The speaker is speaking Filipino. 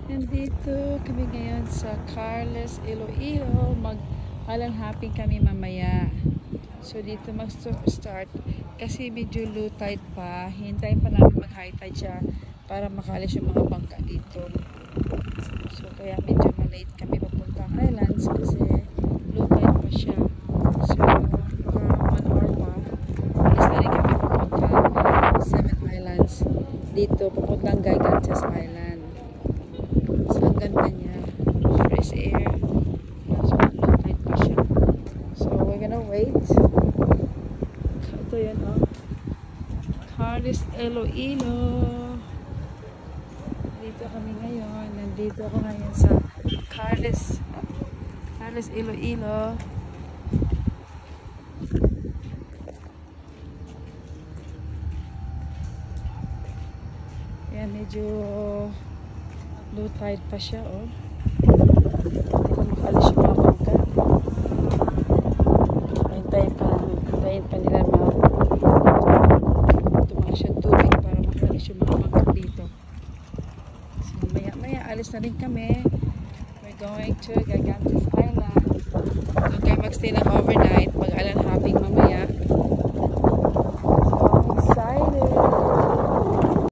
Nandito kami ngayon sa Carles, Iloilo. Mag-Alan hopping kami mamaya. So dito mag-start kasi medyo low tide pa. Hintayin pa namin mag-high tide siya para makalis yung mga bangka dito. So kaya medyo malate kami papuntang islands kasi low tide pa siya. So mga 1 hour pa. Alis na rin kami papuntang 7 islands. Dito papuntang Gigantes Island. So, ang ganda niya. Fresh air. So, low tide pa siya. So, we're gonna wait. Ito yan, oh. Carles, Iloilo. Dito kami ngayon. Nandito ako ngayon sa Carles, Iloilo. Yan, medyo low tide pa siya, oh. Hindi ko makalis yung mga bangka. Hintayin pa nila tumaas yung tubig para makalis yung mga bangka dito. So maya alis na rin kami. We're going to Gigantes Island. Doon kayo magstay ng overnight.